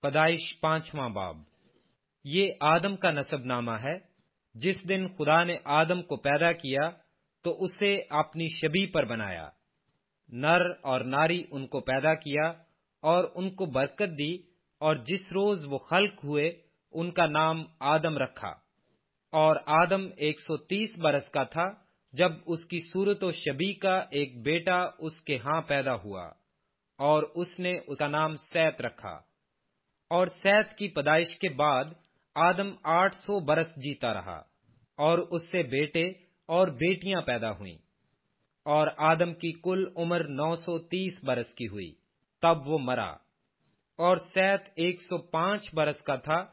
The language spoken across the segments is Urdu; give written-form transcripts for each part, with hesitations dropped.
پیدائش 5واں باب۔ یہ آدم کا نسب نامہ ہے۔ جس دن خدا نے آدم کو پیدا کیا تو اسے اپنی شبیہ پر بنایا، نر اور ناری ان کو پیدا کیا اور ان کو برکت دی، اور جس روز وہ خلق ہوئے ان کا نام آدم رکھا۔ اور آدم 130 برس کا تھا جب اس کی صورت و شبیہ کا ایک بیٹا اس کے ہاں پیدا ہوا، اور اس نے اس کا نام سیت رکھا۔ اور سیت کی پیدائش کے بعد آدم 800 برس جیتا رہا، اور اس سے بیٹے اور بیٹیاں پیدا ہوئیں۔ اور آدم کی کل عمر 930 برس کی ہوئی، تب وہ مرا۔ اور سیت 105 برس کا تھا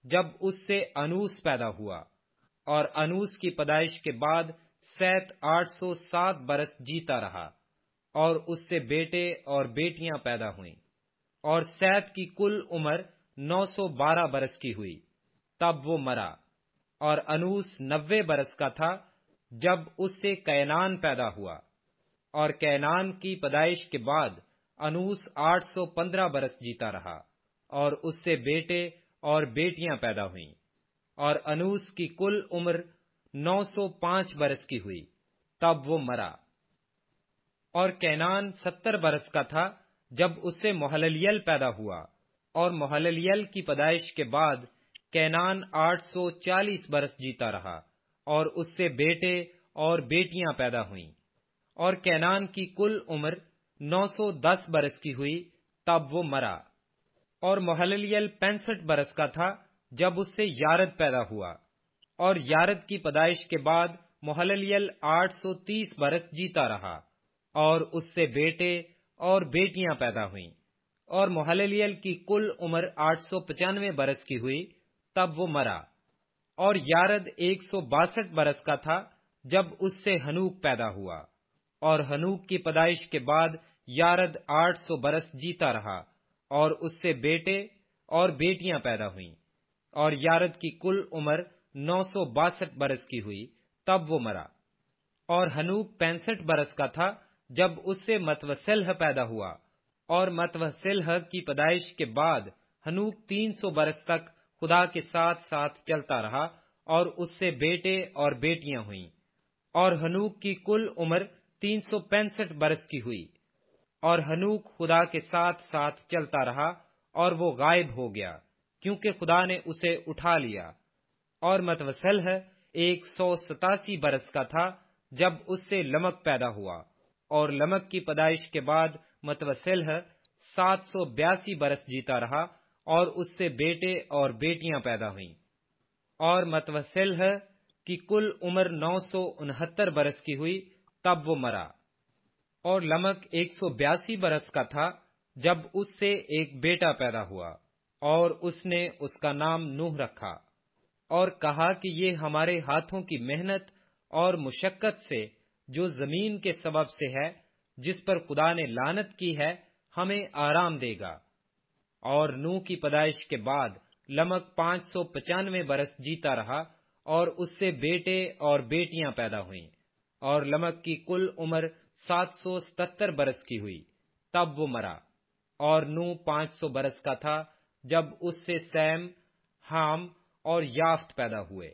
جب اس سے انوس پیدا ہوا، اور انوس کی پیدائش کے بعد سیت 807 برس جیتا رہا، اور اس سے بیٹے اور بیٹیاں پیدا ہوئیں۔ اور سیت کی کل عمر 912 برس کی ہوئی، تب وہ مرا۔ اور انوس 90 برس کا تھا جب اس سے کینان پیدا ہوا، اور کینان کی پیدائش کے بعد انوس 815 برس جیتا رہا، اور اس سے بیٹے اور بیٹیاں پیدا ہوئیں۔ اور انوس کی کل عمر 905 برس کی ہوئی، تب وہ مرا۔ اور کینان 70 برس کا تھا جب اس سے مہللیل پیدا ہوا، اور مہللیل کی پیدائش کے بعد کینان 840 برس جیتا رہا، اور اس سے بیٹے اور بیٹیاں پیدا ہوئیں۔ اور کینان کی کل عمر 910 برس کی ہوئی، تب وہ مرا۔ اور مہللیل 65 برس کا تھا جب اس سے یارد پیدا ہوا، اور یارد کی پیدائش کے بعد مہللیل 830 برس جیتا رہا، اور اس سے بیٹے اور بیٹیاں پیدا ہوئیں۔ اور مہللیل کی کل عمر 895 برس کی ہوئی، تب وہ مرا۔ اور یارد 162 برس کا تھا جب اس سے ہنوک پیدا ہوا، اور ہنوک کی پیدائش کے بعد یارد 800 برس جیتا رہا، اور اس سے بیٹے اور بیٹیاں پیدا ہوئیں۔ اور یارد کی کل عمر 962 برس کی ہوئی، تب وہ مرا۔ اور ہنوک 65 برس کا تھا جب اس سے متوسلح پیدا ہوا، اور متوسلح کی پیدائش کے بعد ہنوک 300 برس تک خدا کے ساتھ ساتھ چلتا رہا، اور اس سے بیٹے اور بیٹیاں ہوئیں۔ اور ہنوک کی کل عمر 365 برس کی ہوئی۔ اور ہنوک خدا کے ساتھ ساتھ چلتا رہا، اور وہ غائب ہو گیا، کیونکہ خدا نے اسے اٹھا لیا۔ اور متوسلح 187 برس کا تھا جب اس سے لمک پیدا ہوا، اور لمک کی پیدائش کے بعد متوسلح 782 برس جیتا رہا، اور اس سے بیٹے اور بیٹیاں پیدا ہوئیں۔ اور متوسلح کی کل عمر 969 برس کی ہوئی، تب وہ مرا۔ اور لمک 182 برس کا تھا جب اس سے ایک بیٹا پیدا ہوا، اور اس نے اس کا نام نوح رکھا، اور کہا کہ یہ ہمارے ہاتھوں کی محنت اور مشقت سے جو زمین کے سبب سے ہے، جس پر خدا نے لعنت کی ہے، ہمیں آرام دے گا۔ اور نوح کی پیدائش کے بعد لمک 595 برس جیتا رہا، اور اس سے بیٹے اور بیٹیاں پیدا ہوئیں۔ اور لمک کی کل عمر 777 برس کی ہوئی، تب وہ مرا۔ اور نوح 500 برس کا تھا جب اس سے سیم، حام اور یافت پیدا ہوئے۔